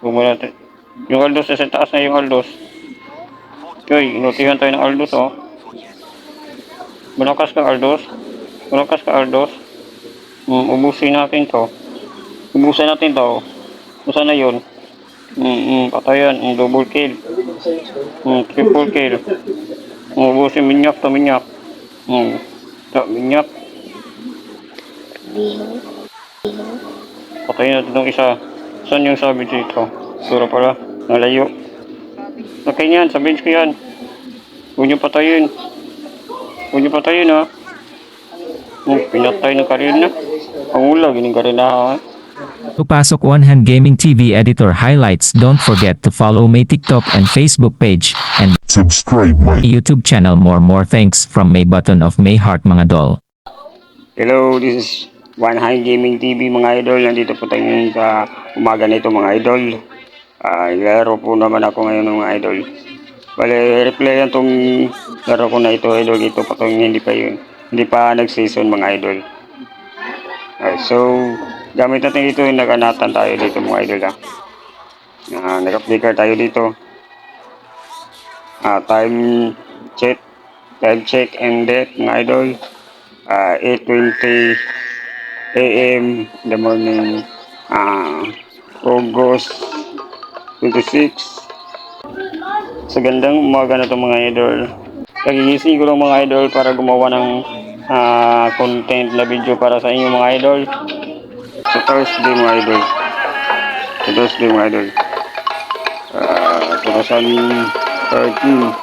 Bumula natin. Yung Aldos, sa taas na yung Aldos. Okay, inutihan tayo ng Aldos, oh. Malakas ka, Aldos. Malakas ka, Aldos. Ubusin natin to. Ubusin natin to. Ubusan na yun. Patayan. Double kill. Triple kill. Ubusin minyak to, minyak. Minyak. Patayin natin itong isa. Saan yung sabi dito? Sura pala. Nalayo. Okay yan. Sa bench ko yan. Huwag niyo patayin. Huwag niyo patayin, ha. Pinatay ng Karina. Ang ulag, yung Karina, ha. Pasok One Hand Gaming TV Editor Highlights. Don't forget to follow my TikTok and Facebook page and Subscribe my YouTube channel. More thanks from May button of May Heart mga dol. Hello, this is One High Gaming TV mga idol. Nandito po tayo ngayon sa umaga nito mga idol. Laro po naman ako ngayon mga idol. Bale, replay yan tong laro ko na ito idol. Ito pa tong hindi pa nag-season mga idol. So, gamit natin dito yung naganatan tayo dito mga idol ha. Nag-flicker tayo dito. Time check and date mga idol. 8:20 AM in the morning, August 26. Sa gandang umaga na ito mga idol. Kagigising ko lang mga idol para gumawa ng content na video para sa inyo mga idol. Sa Thursday mga idol. Sa Thursday mga idol. 2013.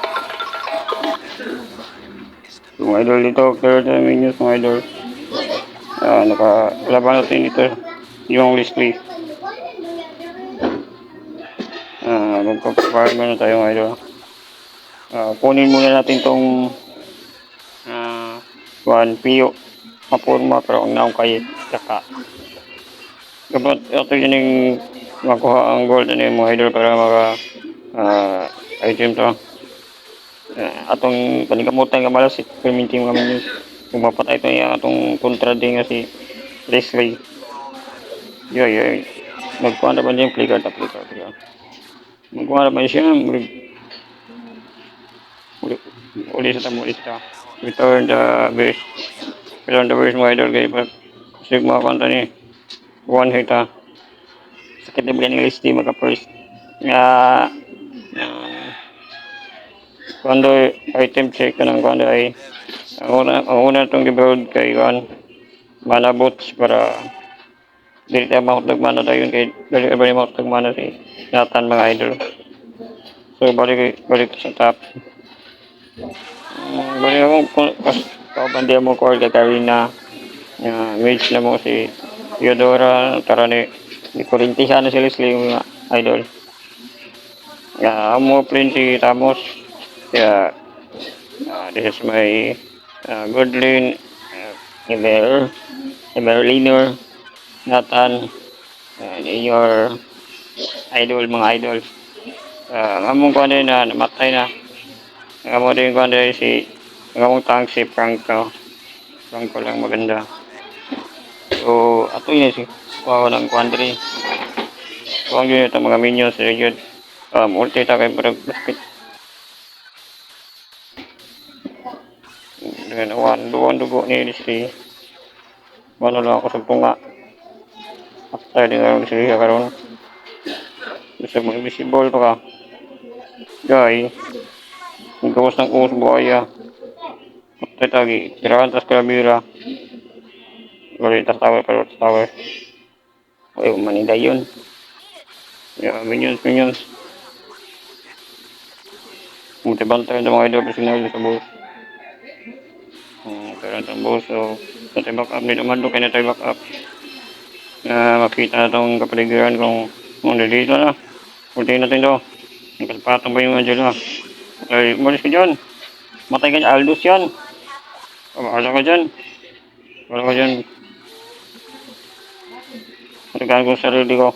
Mga idol dito, 30 minutes mga idol. Nakalaban natin ito yung Leslie. Magpapapahal na tayo mga idol. Kunin muna natin tong PO mapurma pero ang naong kay saka dapat ito yun yung makuha ang gold na yung mga idol para maka item to. Atong panikamutan ka malas perminting kami kung mapatay ito yung atong kontra din nga si Leslie. Yoy magkuha na ba niya yung flicker magkuha na ba siya uli sa tamo ito return the base mga idol kaya pag kasi mga kanta ni one hit ha sakit na bigyan ng LSD maka first kuando item check ka ng kuando ay ang una itong gibuild kay mana boots para dili tayo makutag mana tayo yun kay dali ba yung makutag mana si Nathan mga idol. So balik sa top. Balik ako kaubandihan mo ko kay Karina mage na mo si Theodora tara ni Corintiana na si Leslie mga idol. Amo plin si Tamos. This is my Goodlin Emerliner Nathan your idol mga idol. Among ko na namatay na. Among din ko si among tank si Franco lang maganda. So ato yun si kuha ng quandary. Kuha yun ito mga minions yun. Ulti ta kay parang basket. Dengan dugo ni si ano lang ako sa tunga. After dengan siya karon. Bisa mo invisible pa ka. Guy. Ang gawas ng kuwas buhaya. After tagi. Tirahan tas kamera. Gali tas tower. Ay maniday yun. Minions. Bantay ng mga idol personal sa boss. Pero ang boss so tayo back up dito man do kaya tayo back up. Makita na itong kapaligiran kung dito na. Ulti natin to. Nagkasapatong ba yung Angela? Ay, umalis ka dyan. Matay ka dyan. Aldous yan. Wala ka dyan. Nagkaan ko sa sarili ko.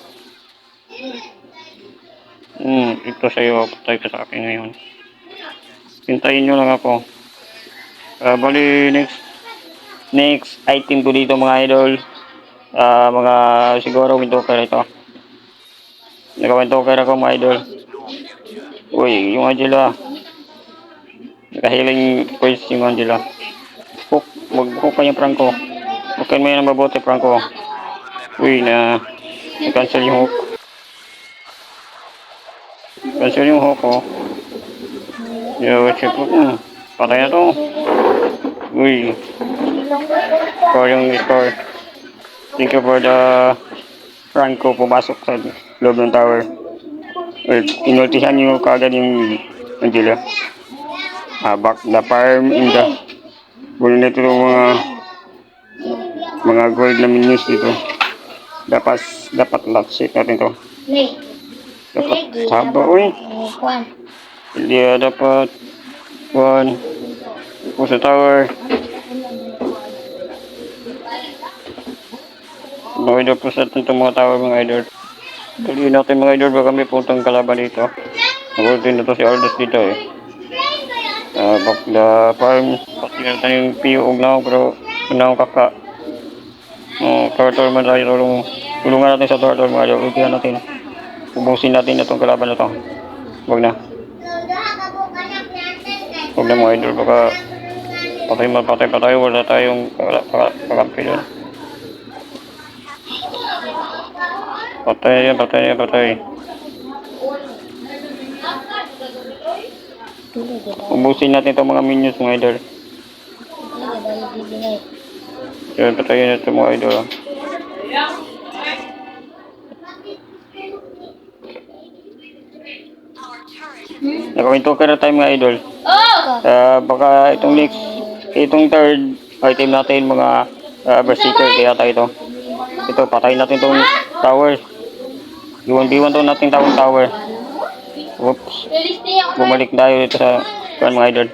Ito sa'yo. Patay ka sa akin ngayon. Hintayin nyo lang ako. Bali, next item ko dito mga idol. Mga siguro window ito. Nakawentoker ako mga idol. Uy, yung Angela. Nakahiling quiz yung Angela. Hook, mag-hook kayong Franco. Okay mo yan ang mabuti Franco. Uy, na-cancel yung hook. Cancel yung hook, oh. Yo, check po. Patay na to. Uy, score yung score. Thank you for the Franco pumasok sa loob ng tower. Well, inultihan nyo kaagad yung Angela. Back the farm in the wala na ito mga gold na minions dito. Dapat last set natin to. Dapat saba, uy. Hindi dapat one po sa tower. Okay daw po sa itong mga tower mga idol. Tuloy natin mga idol, baka may puntang kalaban dito. Nagultin na to si Aldous dito eh. Back the farm. Pati na tayo yung PO na pero na kaka. Turtle man tayo tulungan natin sa turtle mga idol. Ultihan natin. Ubusin natin itong kalaban na to. Huwag na. Huwag na mga idol, baka patay pa tayo. Wala tayong kakampi doon. Patay. Ubusin natin itong mga minions mga idol. Yan, patayin na ito mga idol. Nakawinto ka na tayo mga idol. Baka itong third item natin mga berserker kaya tayo ito. Ito, patayin natin itong tower. B1 to natin tower. Oops. Bumalik tayo dito sa mga idol.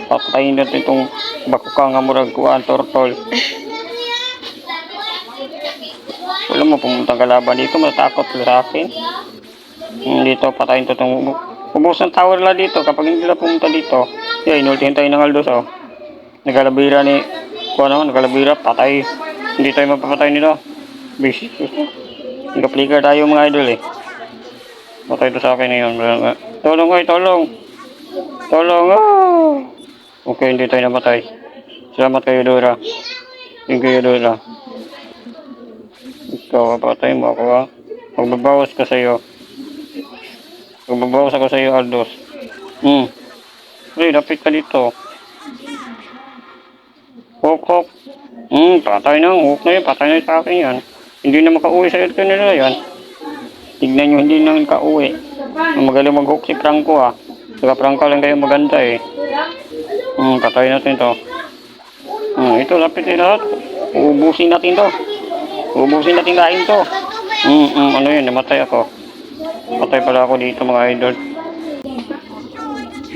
Papatayin natin itong bakukang amurag kuhaan turtle. Wala mo pumuntang kalaban dito, matakot sa akin. Dito patayin to itong ubos ng tower lang dito kapag hindi na pumunta dito. Inultihan tayo ng Aldous oh. Nagalabira ni nagalabira, patay. Hindi tayo mapapatay nito. Bisis. Nag-flicker tayo mga idol eh. Patay ito sa akin ngayon. Tulong. Okay, hindi tayo namatay. Salamat kayo Dora. Thank you Dora. Ikaw, patay mo ako ha. Magbabawas ka sa'yo. Magbabawas ako sa'yo Aldous. Uy, lapit ka dito. Hook. Patay na. Hook na yun. Patay na sa akin yan. Hindi na makauwi sa ito nila yan. Tignan nyo, hindi na makauwi. Magaling mag-hook si Franco ha. Saka Franco lang kayo maganda eh. Patay natin to. Ito, lapit na lahat. Uubusin natin to. Uubusin natin kain to. Ano yun, namatay ako. Patay pala ako dito mga idol.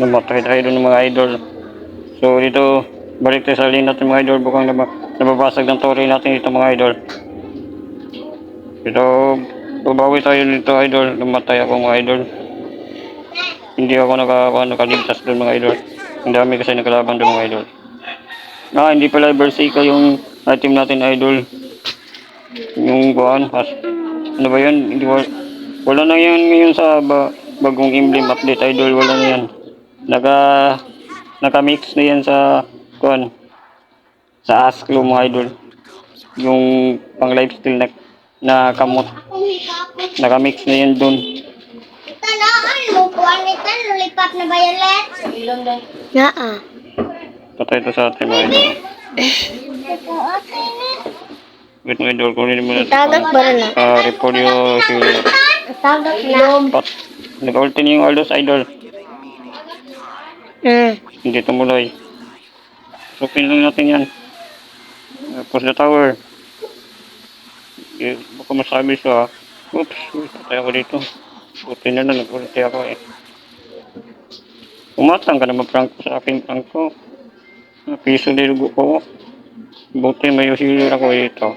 Namatay tayo doon mga idol. So dito, balik tayo sa lane natin mga idol. Bukang nababasag ng torre natin dito mga idol. Ito, babawi tayo dito idol. Namatay ako mga idol. Hindi ako nakaligtas doon mga idol. Ang dami kasi nakalaban doon mga idol. Hindi pala berserker yung item natin idol. Yung buwan. Ano ba yun? Wala na yan ngayon sa bagong emblem update idol. Wala na yan. Naka-mix na yan sa Asklo mga idol. Yung pang lifestyle na kamot. Naka-mix na yan dun. Talaan mo po anitan lulipat na violet. Patay ito sa atin mga idol. Wait mga idol, kunin mo na Tagak ba na? Repolyo Hero. Tagak na. Nag-ulti niyo yung Aldous idol. Hindi tumuloy. Supin lang natin yan. Push the tower. Baka masabi siya. Oops, patay ako dito. Buti na nag-ulti ako eh. Umatang ka naman Franco sa akin Franco. Piso nilugo ko. Buti may healer ako dito.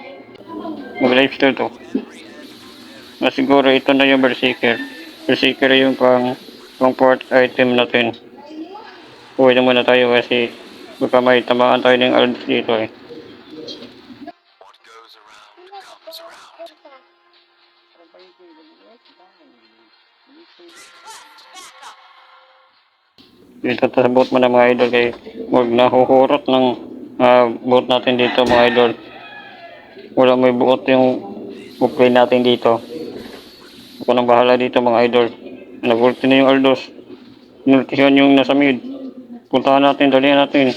Mag-lifestyle to. Siguro ito na yung berserker. Berserker yung pang fourth item natin. Uwi na muna tayo kasi baka may tamaan tayo ng Aldous dito eh. Dito sa boat mo na mga idol kay huwag nahuhurot ng boat natin dito mga idol. Wala may buot yung play natin dito. Ako nang bahala dito mga idol. Nag-ulti na yung Aldos. Nultihan yung nasa mid. Puntahan natin, dalihan natin.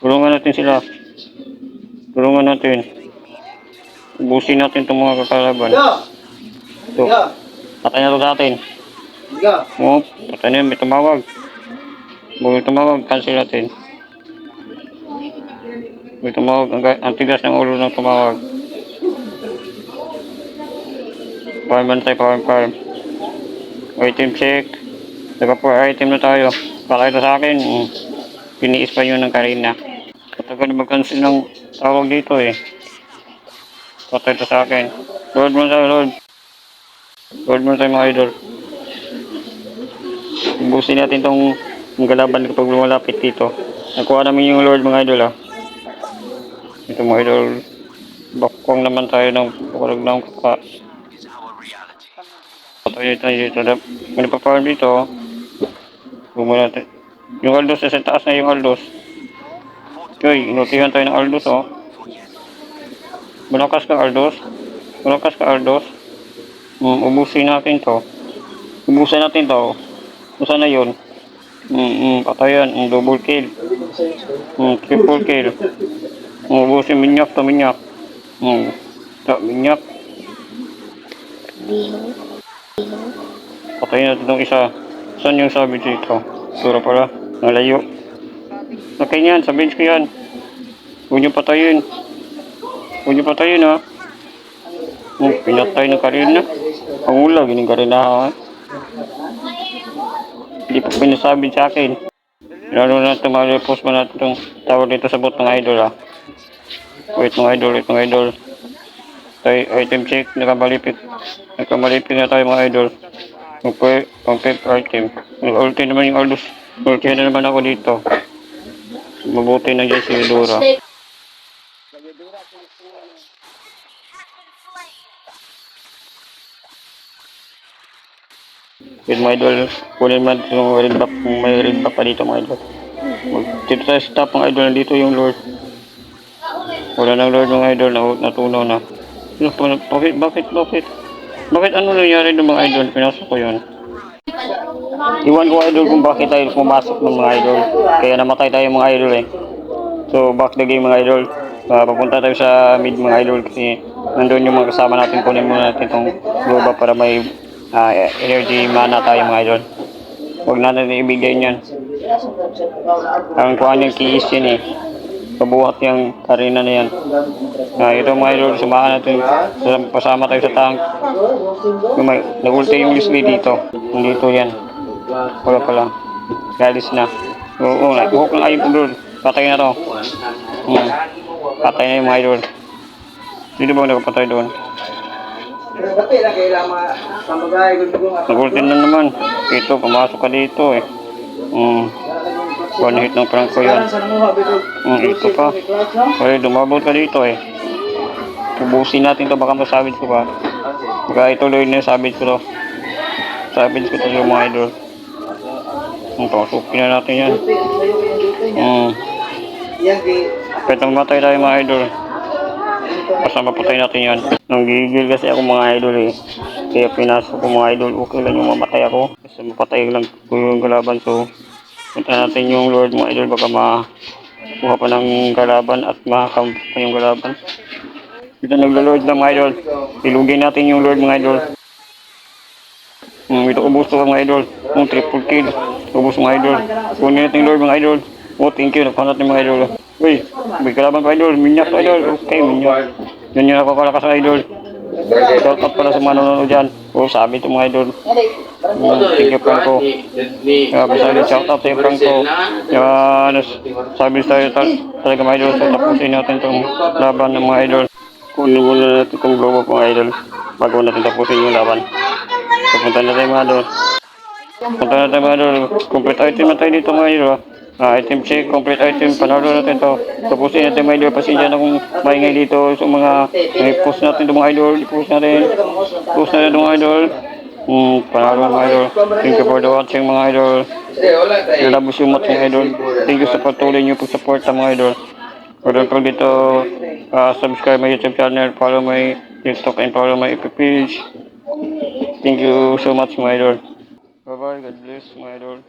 Tulungan natin sila. Tulungan natin. Ubusin natin itong mga kakalaban. Ito. Patay na ito sa atin. Oh, patay na yun, may tumawag. May tumawag, cancel natin. May tumawag, ang tigas ng ulo ng tumawag. Farm. Item check. Naka-4 item na tayo. Baka ito sa akin. Piniis pa yun ng Karina. Katagal na mag-cancel ng tawag dito eh. Patay ito sa akin. Lord mo tayo, Lord. Lord mo tayo mga idol. Ubusin natin tong galaban kapag lumalapit dito. Nakuha namin yung Lord mga idol ah. Ito mga idol. Bakwang naman tayo ng pakarag ng kaka. Patay tayo dito. May napaparm dito. Bumula natin. Yung Aldos sa taas na yung Aldos. Yoy, inutihan tayo ng Aldos oh. Malakas ka Aldos. Malakas ka Aldos. Ubusin natin to. Ubusin natin to. Usa na yun. Patayan. Double kill. Triple kill. Ubusin minyak to minyak. Minyak. Patayin natin itong isa. Saan yung sabi dito? Sura pala. Nalayo. Okay yan. Sa bench ko yan. Huwag niyo patayin. Huwag niyo patayin ha. Pinatay ng Karina. Ang ulag. Yung Karina ha. Hindi pa pinasabi sa akin. Lalo na ito post mo natin itong tawag dito sa bot ng idol ha. Wait mga idol. Tayo item check. Nakamalipit na tayo mga idol. Okay, pang 5th item. Nag-ulti naman yung Aldous. Ultihan na naman ako dito. Mabuti na dyan si Dora. With mga idol, kunin man yung red back. Kung may red back pa dito mga idol. Dito tayo sa top mga idol. Nandito yung Lord. Wala ng Lord mga idol. Natunaw na. Bakit ano nangyari ng mga idol? Pinasok ko yun. Iwan ko idol kung bakit tayo pumasok ng mga idol. Kaya namatay tayo mga idol eh. So back the game mga idol. Papunta tayo sa mid mga idol kasi nandun yung mga kasama natin. Kunin muna natin itong globa para may energy mana tayo mga idol. Huwag natin ibigay niyan. Ang kuha niyang keys yun eh. Pabuhat yung Karina na yan. Ito mga idol, sumahan natin. Pasama tayo sa tank. Nag-ulti yung Leslie dito. Dito yan. Wala pa lang. Galis na. Oo, nag-hook ng ayun idol. Patay na to. Patay na yung mga idol. Dito ba nakapatay doon? Nag-ulti na naman. Ito, pumasok ka dito eh. One hit ng Franco yan. Ito pa. Ay, dumabot ka dito eh. Ubusin natin to, baka masabit ko pa. Baka ituloy na yung sabit ko to. Sabit ko to yung mga idol. Pasukin na natin yan. Kahit nang matay tayo mga idol. Basta mapatay natin yan. Nanggigil kasi ako mga idol eh. Kaya pinasok ko mga idol. Okay lang yung mamatay ako. Basta mapatay lang ko yung kalaban. So, punta natin yung Lord mga idol. Baka makuha pa ng kalaban at makakamp pa yung kalaban. Dito nagla-Lord na mga idol. Ilugin natin yung Lord mga idol. Ito ubus to mga idol. Triple kill. Ubus mga idol. Kunin natin yung Lord mga idol. Thank you. Nakuha natin mga idol. Uy, may kalaban pa idol. Minyak to idol. Okay, minyak. Yan yung nakakalakas na idol. Shout out pala sa mga nanonood dyan. Sabi ito mga idol. Thank you Franco. Bisali shout out sa iyo Franco. Sabi tayo talaga mga idol. So tapusin natin itong laban ng mga idol. Kunin muna natin itong blow up mga idol. Bago natin tapusin yung laban. So punta na tayo mga idol. Punta na tayo mga idol. Complete item na tayo dito mga idol. Item check, complete item, panalo natin to. Tapusin natin mga idol, pasensya na kung maingay dito sa mga post natin itong mga idol, post natin itong mga idol. Panalo mga idol. Thank you for the watching mga idol. I love you so much mga idol. Thank you sa patuloy niyo pag-support sa mga idol. Kung dito, subscribe my YouTube channel, follow my TikTok and follow my FB page. Thank you so much mga idol. Bye bye, God bless mga idol.